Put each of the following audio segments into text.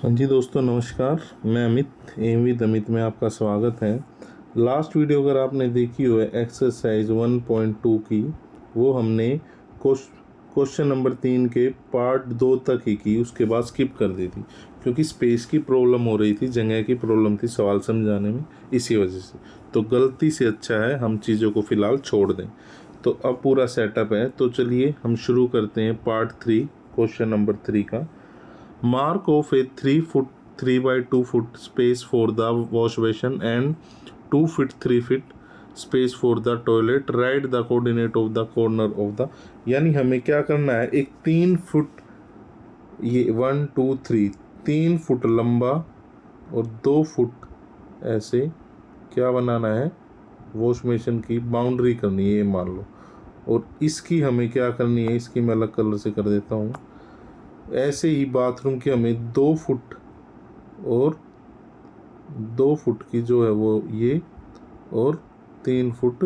हाँ जी दोस्तों, नमस्कार। मैं अमित, एम विद अमित में आपका स्वागत है। लास्ट वीडियो अगर आपने देखी हो एक्सरसाइज 1.2 की, वो हमने क्वेश्चन नंबर 3 के पार्ट 2 तक ही की, उसके बाद स्किप कर दी थी क्योंकि स्पेस की प्रॉब्लम हो रही थी, जगह की प्रॉब्लम थी सवाल समझाने में, इसी वजह से। तो गलती से अच्छा है हम चीज़ों को फ़िलहाल छोड़ दें। तो अब पूरा सेटअप है, तो चलिए हम शुरू करते हैं पार्ट 3 क्वेश्चन नंबर 3 का। Mark off a 3 foot 3 by 2 foot space for the wash basin and 2 feet 3 feet space for the toilet. Write the coordinate of the corner of the, यानी हमें क्या करना है, एक 3 फुट, ये 1 2 3 3 फुट लंबा और 2 फुट ऐसे क्या बनाना है, वॉश बेसिन की बाउंड्री करनी है, ये मान लो। और इसकी हमें क्या करनी है, इसकी मैं अलग कलर से कर देता हूँ। ऐसे ही बाथरूम की हमें 2 फुट और 2 फुट की जो है वो ये, और 3 फुट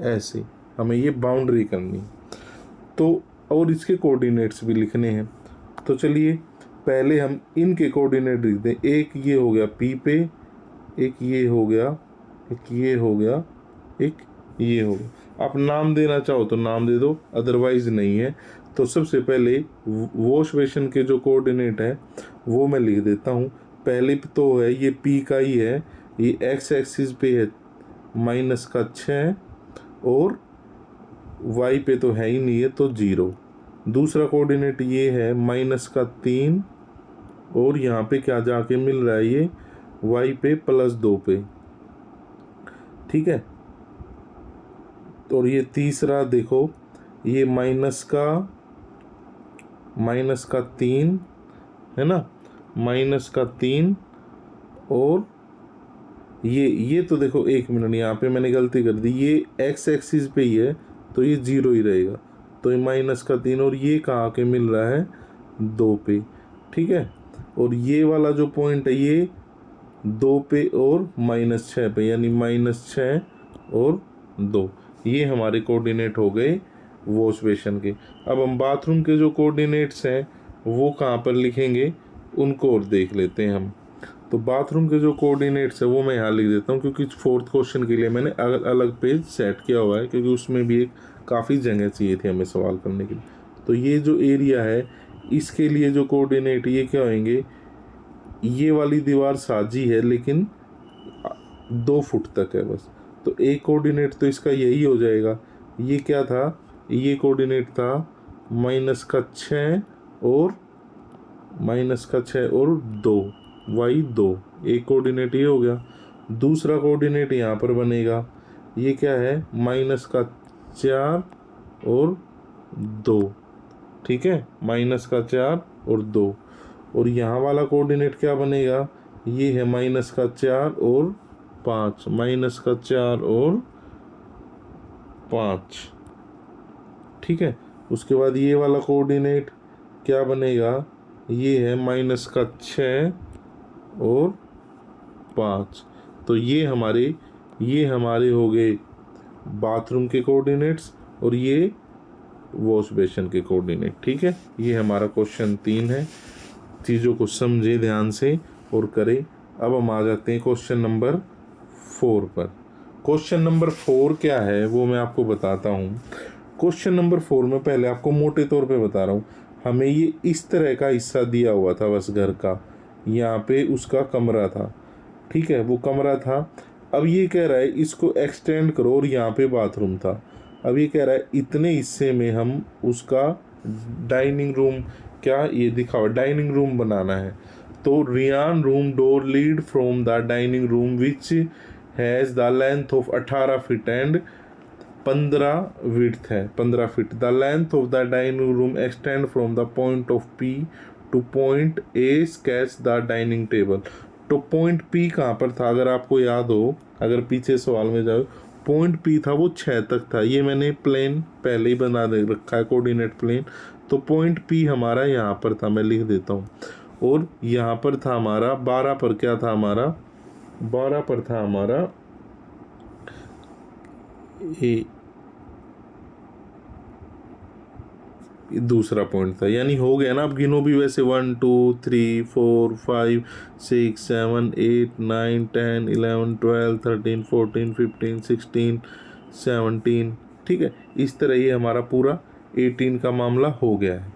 ऐसे हमें ये बाउंड्री करनी। तो और इसके कोऑर्डिनेट्स भी लिखने हैं। तो चलिए पहले हम इनके कोऑर्डिनेट लिख दें। एक ये हो गया पी पे, एक ये हो गया, एक ये हो गया, एक ये हो गया। आप नाम देना चाहो तो नाम दे दो, अदरवाइज नहीं है। तो सबसे पहले वॉश बेसिन के जो कोऑर्डिनेट है वो मैं लिख देता हूँ। पहले तो है ये पी का ही है, ये एक्स एक्सिस पे है -6 और वाई पे तो है ही नहीं है तो 0। दूसरा कोऑर्डिनेट ये है -3 और यहाँ पे क्या जाके मिल रहा है, ये वाई पे +2 पे, ठीक है। और ये तीसरा देखो, ये -3 है ना, -3 और ये तो देखो, एक मिनट, यहाँ पे मैंने गलती कर दी, ये एक्स एक्सिस पे ही है तो ये 0 ही रहेगा। तो ये -3 और ये कहाँ के मिल रहा है, 2 पे, ठीक है। और ये वाला जो पॉइंट है ये 2 पे और -6 पे, यानी -6 और 2, ये हमारे कोऑर्डिनेट हो गए वॉश बेसिन के। अब हम बाथरूम के जो कोऑर्डिनेट्स हैं वो कहाँ पर लिखेंगे, उनको और देख लेते हैं हम। तो बाथरूम के जो कोऑर्डिनेट्स है वो मैं यहाँ लिख देता हूँ, क्योंकि 4th क्वेश्चन के लिए मैंने अलग अलग पेज सेट किया हुआ है, क्योंकि उसमें भी एक काफ़ी जगह चाहिए थी हमें सवाल करने के लिए। तो ये जो एरिया है इसके लिए जो कोऑर्डिनेट ये क्या होंगे, ये वाली दीवार साजी है लेकिन 2 फुट तक है बस, तो एक कोऑर्डिनेट तो इसका यही हो जाएगा। ये क्या था, ये कोऑर्डिनेट था -6 और -6 और 2, वाई 2, एक कोऑर्डिनेट ये हो गया। दूसरा कोऑर्डिनेट यहाँ पर बनेगा, ये क्या है, -4 और 2, ठीक है, -4 और 2। और यहाँ वाला कोऑर्डिनेट क्या बनेगा, ये है -4 और 5, -4 और 5, ठीक है। उसके बाद ये वाला कोऑर्डिनेट क्या बनेगा, ये है -6 और 5। तो ये हमारे हो गए बाथरूम के कोऑर्डिनेट्स और ये वॉश बेसिन के कोऑर्डिनेट, ठीक है। ये हमारा क्वेश्चन 3 है। चीज़ों को समझे ध्यान से और करें। अब हम आ जाते हैं क्वेश्चन नंबर 4 पर। क्वेश्चन नंबर 4 क्या है वो मैं आपको बताता हूँ। क्वेश्चन नंबर 4 में पहले आपको मोटे तौर पे बता रहा हूँ, हमें ये इस तरह का हिस्सा दिया हुआ था बस घर का, यहाँ पे उसका कमरा था, ठीक है, वो कमरा था। अब ये कह रहा है इसको एक्सटेंड करो और यहाँ पे बाथरूम था। अब ये कह रहा है इतने हिस्से में हम उसका डाइनिंग रूम, क्या ये दिखा हुआ डाइनिंग रूम बनाना है। तो रियान room door lead from the dining room which has the length of 18 feet and 15 width है 15 feet. The length of the dining room extend from the point of P to point A sketch the dining table. तो point P कहाँ पर था, अगर आपको याद हो, अगर पीछे सवाल में जाओ, पॉइंट पी था वो 6 तक था। ये मैंने प्लेन पहले ही बना दे रखा है, कोऑर्डिनेट प्लेन। तो पॉइंट पी हमारा यहाँ पर था, मैं लिख देता हूँ। और यहाँ पर था हमारा 12 पर, क्या था हमारा 12 पर था हमारा ए दूसरा पॉइंट था, यानी हो गया ना। अब गिनो भी वैसे 1 2 3 4 5 6 7 8 9 10 11 12 13 14 15 16 17, ठीक है। इस तरह ये हमारा पूरा 18 का मामला हो गया है,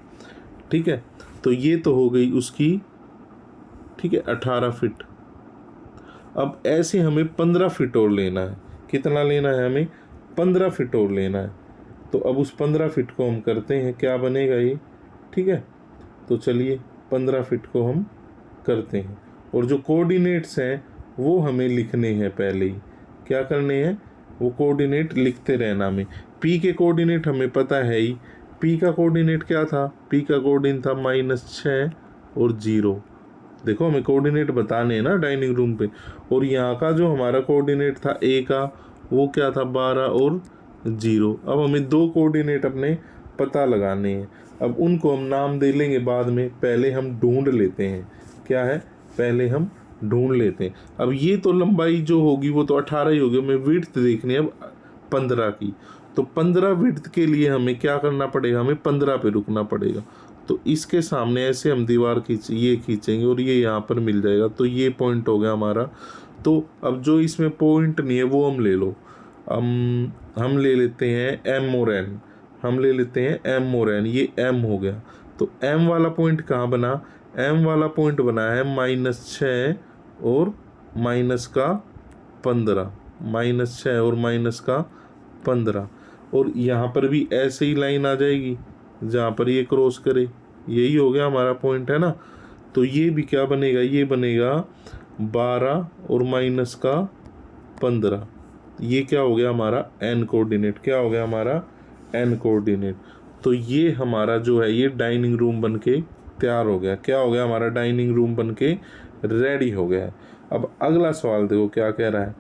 ठीक है। तो ये तो हो गई उसकी, ठीक है, 18 फिट। अब ऐसे हमें 15 फिट और लेना है। कितना लेना है हमें? 15 फिट और लेना है। तो अब उस 15 फिट को हम करते हैं, क्या बनेगा ये, ठीक है। तो चलिए 15 फिट को हम करते हैं, और जो कोऑर्डिनेट्स हैं वो हमें लिखने हैं पहले ही। क्या करने हैं? वो कोऑर्डिनेट लिखते रहना हमें। पी के कोऑर्डिनेट हमें पता है ही। पी का कोऑर्डिनेट क्या था? पी का कोऑर्डिनेट था -6 और 0। देखो हमें कोऑर्डिनेट बताने हैं ना डाइनिंग रूम पे। और यहाँ का जो हमारा कोऑर्डिनेट था ए का, वो क्या था? 12 और 0। अब हमें दो कोऑर्डिनेट अपने पता लगाने हैं। अब उनको हम नाम दे लेंगे बाद में, पहले हम ढूंढ लेते हैं। क्या है? पहले हम ढूंढ लेते हैं। अब ये तो लंबाई जो होगी वो तो 18 ही होगी, हमें विड्थ देखनी है अब 15 की। तो 15 विड्थ के लिए हमें क्या करना पड़ेगा? हमें 15 पे रुकना पड़ेगा। तो इसके सामने ऐसे हम दीवार ये खींचेंगे और ये यहाँ पर मिल जाएगा। तो ये पॉइंट हो गया हमारा। तो अब जो इसमें पॉइंट नहीं है वो हम ले लो। हम ले लेते हैं एम और एन। हम ले लेते हैं एम और एन, ये एम हो गया। तो एम वाला पॉइंट कहाँ बना? एम वाला पॉइंट बना है -6 और -15। -6 और -15। और यहाँ पर भी ऐसे ही लाइन आ जाएगी जहाँ पर ये क्रॉस करे। यही हो गया हमारा पॉइंट, है ना। तो ये भी क्या बनेगा? ये बनेगा 12 और -15। ये क्या हो गया हमारा? N coordinate. क्या हो गया हमारा? N coordinate. तो ये हमारा जो है ये डाइनिंग रूम बन के तैयार हो गया। क्या हो गया हमारा? डाइनिंग रूम बन के रेडी हो गया है। अब अगला सवाल देखो क्या कह रहा है।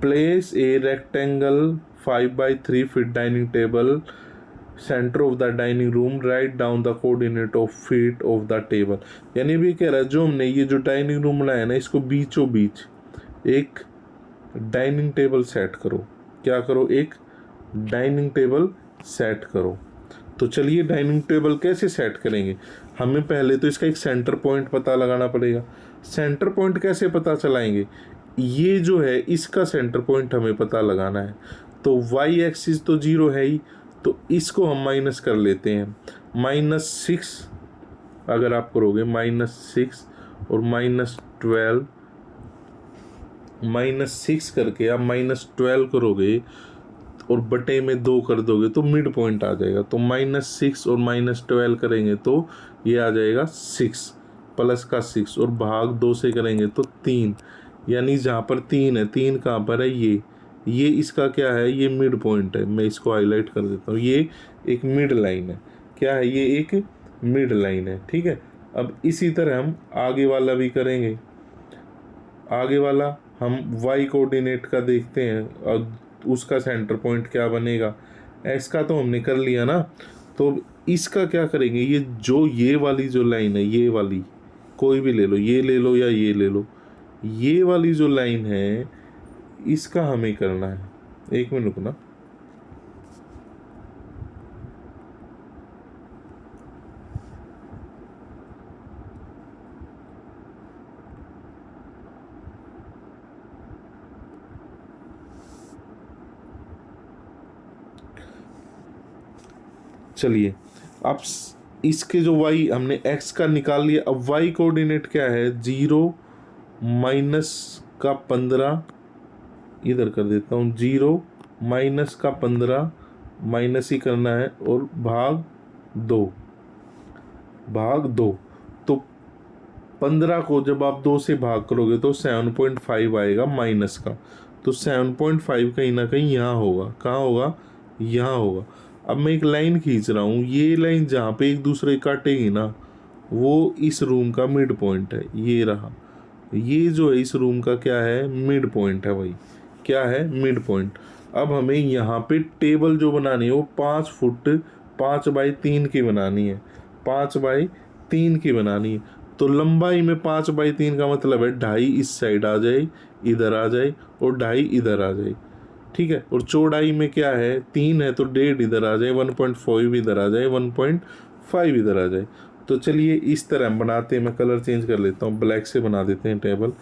Place a rectangle 5x3 feet dining table centre of the dining room, write down the coordinate of feet of the table. यानी भी कह रहा है जो हमने ये जो डाइनिंग रूम बनाया ना, इसको बीचों बीच एक डाइनिंग टेबल सेट करो। क्या करो? एक डाइनिंग टेबल सेट करो। तो चलिए डाइनिंग टेबल कैसे सेट करेंगे? हमें पहले तो इसका एक सेंटर पॉइंट पता लगाना पड़ेगा। सेंटर पॉइंट कैसे पता चलाएंगे? ये जो है इसका सेंटर पॉइंट हमें पता लगाना है। तो वाई एक्सिस तो 0 है ही, तो इसको हम माइनस कर लेते हैं। -6 अगर आप करोगे, -6 और -12, -6 करके आप -12 करोगे और बटे में 2 कर दोगे तो मिड पॉइंट आ जाएगा। तो -6 और -12 करेंगे तो ये आ जाएगा 6 प्लस का 6, और भाग 2 से करेंगे तो 3। यानी जहाँ पर 3 है, 3 कहाँ पर है? ये इसका क्या है? ये मिड पॉइंट है। मैं इसको हाईलाइट कर देता हूँ। ये एक मिड लाइन है। क्या है? ये एक मिड लाइन है, ठीक है। अब इसी तरह हम आगे वाला भी करेंगे। आगे वाला हम y कोऑर्डिनेट का देखते हैं और उसका सेंटर पॉइंट क्या बनेगा। x का तो हमने कर लिया ना। तो इसका क्या करेंगे? ये वाली जो लाइन है, ये वाली कोई भी ले लो, ये ले लो या ये ले लो, ये वाली जो लाइन है इसका हमें करना है। एक मिनट रुकना। चलिए अब इसके जो y हमने x का निकाल लिया। अब y कोऑर्डिनेट क्या है? 0 -15, इधर कर देता हूँ। 0 -15 माइनस ही करना है और भाग 2। तो 15 को जब आप 2 से भाग करोगे तो 7.5 आएगा माइनस का। तो 7.5 कहीं ना कहीं यहाँ होगा। कहाँ होगा? यहाँ होगा। अब मैं एक लाइन खींच रहा हूँ, ये लाइन जहाँ पे एक दूसरे काटेगी ना, वो इस रूम का मिड पॉइंट है। ये रहा, ये जो है इस रूम का क्या है? मिड पॉइंट है। वही क्या है? Mid point. अब हमें यहाँ पे टेबल जो बनानी है वो 5 फुट 5x3 की बनानी है। 5x3 की बनानी है। तो लंबाई में 5x3 का मतलब है 2.5 इस साइड आ जाए, इधर आ जाए, और 2.5 इधर आ जाए। ठीक है। और चौड़ाई में क्या है, 3 है तो 1.5 इधर आ जाए, 1.5 इधर आ जाए, 1.5 इधर आ जाए। तो चलिए इस तरह हम बनाते हैं, मैं कलर चेंज कर लेता हूँ, ब्लैक से बना देते हैं टेबल।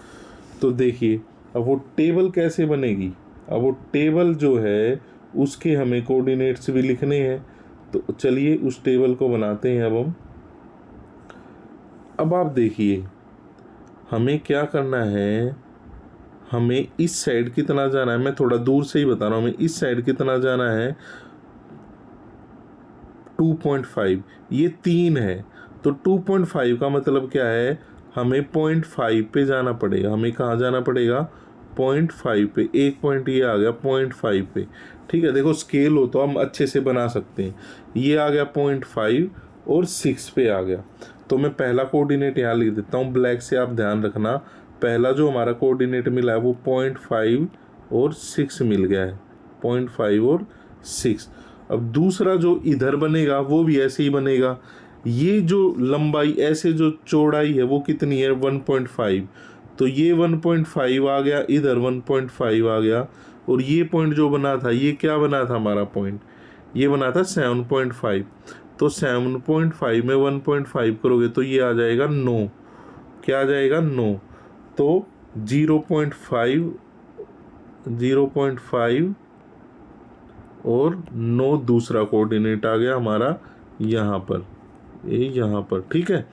तो देखिए अब वो टेबल कैसे बनेगी, अब वो टेबल जो है उसके हमें कोऑर्डिनेट्स भी लिखने हैं। तो चलिए उस टेबल को बनाते हैं अब हम। अब आप देखिए हमें क्या करना है, हमें इस साइड कितना जाना है, मैं थोड़ा दूर से ही बता रहा हूँ, हमें इस साइड कितना जाना है 2.5, ये 3 है तो 2.5 का मतलब क्या है, हमें 0.5 पे जाना पड़ेगा। हमें कहाँ जाना पड़ेगा, 0.5 पे। एक पॉइंट ये आ गया 0.5 पे, ठीक है। देखो स्केल हो तो हम अच्छे से बना सकते हैं। ये आ गया 0.5 और 6 पे आ गया। तो मैं पहला कोऑर्डिनेट यहाँ लिख देता हूँ ब्लैक से, आप ध्यान रखना। पहला जो हमारा कोऑर्डिनेट मिला है वो 0.5 और 6 मिल गया है, 0.5 और 6। अब दूसरा जो इधर बनेगा वो भी ऐसे ही बनेगा। ये जो लंबाई ऐसे जो चौड़ाई है वो कितनी है 1.5, तो ये 1.5 आ गया, इधर 1.5 आ गया। और ये पॉइंट जो बना था ये क्या बना था हमारा पॉइंट, ये बना था 7.5। तो 7.5 में 1.5 करोगे तो ये आ जाएगा 9। क्या आ जाएगा 9। तो 0.5 और 9 दूसरा कोऑर्डिनेट आ गया हमारा यहाँ पर, ये यहाँ पर, ठीक है।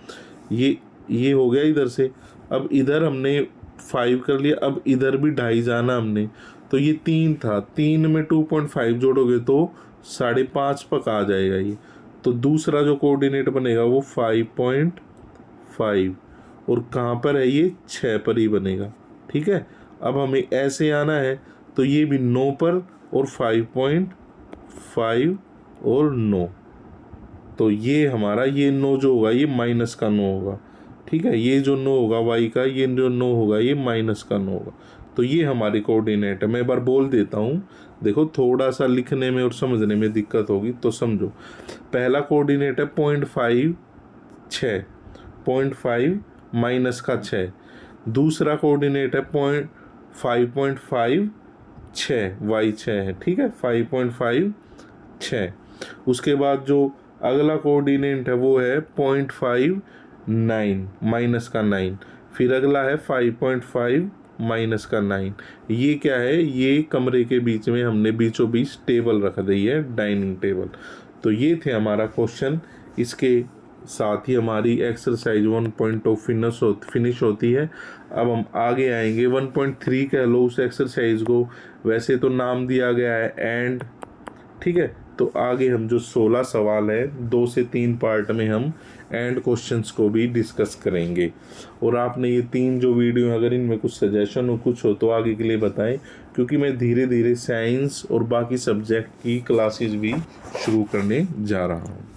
ये हो गया इधर से। अब इधर हमने 5 कर लिया, अब इधर भी 2.5 जाना हमने। तो ये 3 था, 3 में 2.5 जोड़ोगे तो 5.5 पक आ जाएगा ये। तो दूसरा जो कोऑर्डिनेट बनेगा वो 5.5 और कहाँ पर है ये 6 पर ही बनेगा, ठीक है। अब हमें ऐसे आना है तो ये भी 9 पर और 5.5 और 9। तो ये हमारा ये 9 जो होगा ये माइनस का 9 होगा, ठीक है। ये जो 9 होगा y का, ये जो 9 होगा ये माइनस का 9 होगा। तो ये हमारी कोऑर्डिनेट है। मैं एक बार बोल देता हूँ, देखो थोड़ा सा लिखने में और समझने में दिक्कत होगी तो समझो। पहला कोऑर्डिनेट है 0.5 6, 0.5 माइनस का 6। दूसरा कोऑर्डिनेट है 5.5 6, y 6 है, ठीक है, 5.5 6। उसके बाद जो अगला कोऑर्डिनेट है वो है 0.5 9 माइनस का 9। फिर अगला है 5.5 माइनस का 9। ये क्या है, ये कमरे के बीच में हमने बीचों बीच टेबल रख दी है, डाइनिंग टेबल। तो ये थे हमारा क्वेश्चन। इसके साथ ही हमारी एक्सरसाइज 1.2 फिनिश होती है। अब हम आगे आएंगे 1.3 कह लो उस एक्सरसाइज को, वैसे तो नाम दिया गया है एंड, ठीक है। तो आगे हम जो 16 सवाल है 2 से 3 पार्ट में हम एंड क्वेश्चंस को भी डिस्कस करेंगे। और आपने ये 3 जो वीडियो अगर इनमें कुछ सजेशन हो कुछ हो तो आगे के लिए बताएं, क्योंकि मैं धीरे धीरे साइंस और बाकी सब्जेक्ट की क्लासेस भी शुरू करने जा रहा हूँ।